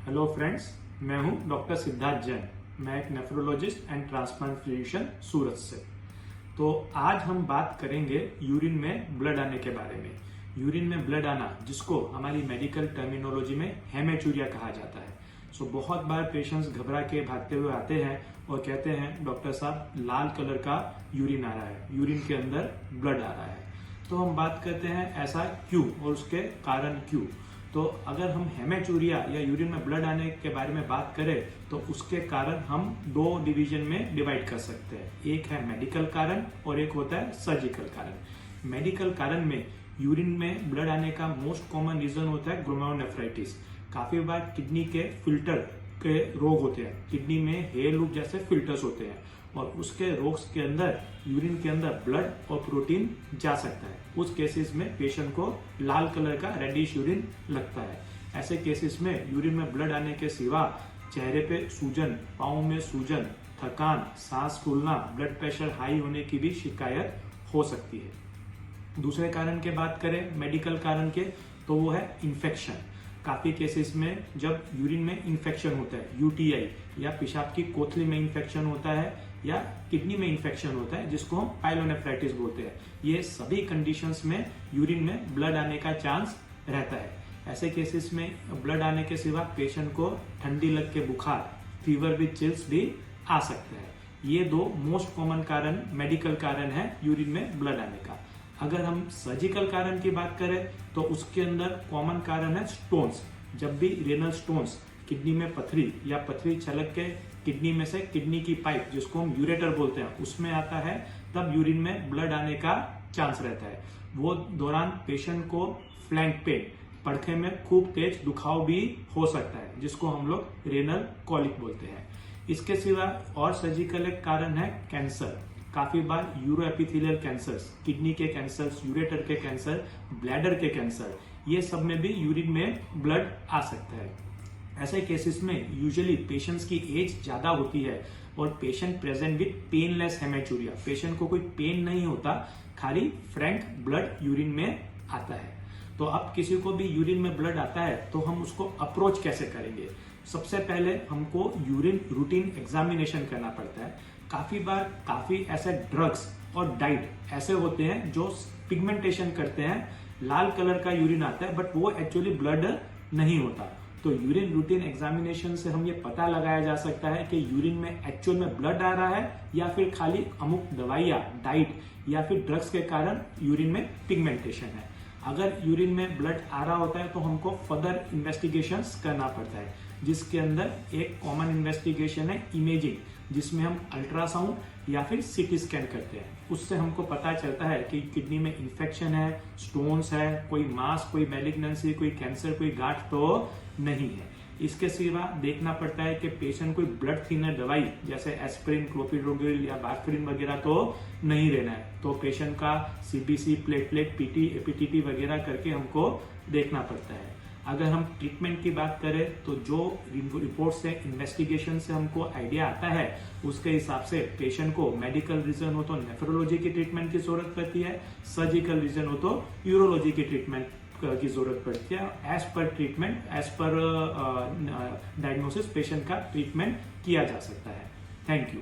Hello friends, मैं हूं doctor Siddharth Jain. मैं एक नेफ्रोलॉजिस्ट एंड ट्रांसप्लांट फिजिशियन सूरत से। तो आज हम बात करेंगे यूरिन में ब्लड आने के बारे में। यूरिन में ब्लड आना, जिसको हमारी मेडिकल टर्मिनोलॉजी में हेमेचूरिया कहा जाता है। बहुत बार पेशेंट्स घबरा के भागते हुए आते हैं और कहते हैं डॉक्टर साहब लाल कलर का यूरिन आ रहा है, यूरिन के अंदर ब्लड आ रहा है। तो हम बात करते हैं ऐसा क्यों और उसके कारण क्यों। तो अगर हम हेमेचूरिया या यूरिन में ब्लड आने के बारे में बात करें तो उसके कारण हम दो डिवीजन में डिवाइड कर सकते हैं। एक है मेडिकल कारण और एक होता है सर्जिकल कारण। मेडिकल कारण में यूरिन में ब्लड आने का मोस्ट कॉमन रीजन होता है ग्लोमेरुलोनेफ्राइटिस। काफी बार किडनी के फिल्टर के रोग होते हैं, किडनी में हेयर लूप जैसे फिल्टर्स होते हैं और उसके रोग्स के अंदर यूरिन के अंदर ब्लड और प्रोटीन जा सकता है। उस केसेस में पेशेंट को लाल कलर का रेडिश यूरिन लगता है। ऐसे केसेस में यूरिन में ब्लड आने के सिवा चेहरे पे सूजन, पाँव में सूजन, थकान, सांस फूलना, ब्लड प्रेशर हाई होने की भी शिकायत हो सकती है। दूसरे कारण की बात करें मेडिकल कारण के, तो वो है इन्फेक्शन। काफी केसेस में जब यूरिन में इन्फेक्शन होता है, यूटीआई या पेशाब की कोथली में इन्फेक्शन होता है या किडनी में इन्फेक्शन होता है, जिसको हम पाइलोनेफ्राइटिस बोलते हैं, ये सभी कंडीशंस में यूरिन में ब्लड आने का चांस रहता है। ऐसे केसेस में ब्लड आने के सिवा पेशेंट को ठंडी लग के बुखार, फीवर विद चिल्स भी आ सकता है। ये दो मोस्ट कॉमन कारण मेडिकल कारण है यूरिन में ब्लड आने का। अगर हम सर्जिकल कारण की बात करें तो उसके अंदर कॉमन कारण है स्टोन्स। जब भी रेनल स्टोन्स, किडनी में पथरी या पथरी छलक के किडनी में से किडनी की पाइप, जिसको हम यूरेटर बोलते हैं, उसमें आता है, तब यूरिन में ब्लड आने का चांस रहता है। वो दौरान पेशेंट को फ्लैंक पेन, पड़खे में खूब तेज दुखाव भी हो सकता है, जिसको हम लोग रेनल कॉलिक बोलते हैं। इसके सिवा और सर्जिकल एक कारण है कैंसर। काफी बार यूरोएपिथेलियल कैंसर्स, किडनी के कैंसर्स, यूरेटर के कैंसर, ब्लैडर के कैंसर, ये सब में भी यूरिन में ब्लड आ सकता है। ऐसे केसेस में यूजुअली पेशेंट्स की एज ज्यादा होती है और patient present with painless haematuria. Patient को कोई पेन नहीं होता, खाली फ्रैंक ब्लड यूरिन में आता है। तो अब किसी को भी यूरिन में ब्लड आता है तो हम उसको अप्रोच कैसे करेंगे। सबसे पहले हमको यूरिन रूटीन एग्जामिनेशन करना पड़ता है। काफी बार काफी ऐसे ड्रग्स और डाइट ऐसे होते हैं जो पिगमेंटेशन करते हैं, लाल कलर का यूरिन आता है बट वो एक्चुअली ब्लड नहीं होता। तो यूरिन रूटीन एग्जामिनेशन से हम ये पता लगाया जा सकता है कि यूरिन में एक्चुअल में ब्लड आ रहा है या फिर खाली अमुक दवाइयां, डाइट या फिर ड्रग्स के कारण यूरिन में पिगमेंटेशन है। अगर यूरिन में ब्लड आ रहा होता है तो हमको फर्दर इन्वेस्टिगेशंस करना पड़ता है, जिसके अंदर एक कॉमन इन्वेस्टिगेशन है इमेजिंग, जिसमें हम अल्ट्रासाउंड या फिर सीटी स्कैन करते हैं। उससे हमको पता चलता है कि किडनी में इन्फेक्शन है, स्टोन्स है, कोई मास, कोई मैलिग्नेंसी, कोई कैंसर, कोई गांठ तो नहीं है। इसके सिवा देखना पड़ता है कि पेशेंट कोई ब्लड थिनर दवाई जैसे एस्पिरिन, क्लोपिडोग्रिल या वारफरिन वगैरह तो नहीं लेना है। तो पेशेंट का सीबीसी, प्लेटलेट, पीटी, एपीटीटी वगैरह करके हमको देखना पड़ता है। अगर हम ट्रीटमेंट की बात करें तो जो रिपोर्ट से, इन्वेस्टिगेशन से हमको आइडिया आता है, उसके हिसाब से पेशेंट को मेडिकल रीजन हो तो नेफ्रोलॉजी की ट्रीटमेंट की जरूरत पड़ती है, सर्जिकल रीजन हो तो यूरोलॉजी की ट्रीटमेंट की जरूरत पड़ती है। As per treatment, as per diagnosis patient का ट्रीटमेंट किया जा सकता है। Thank you.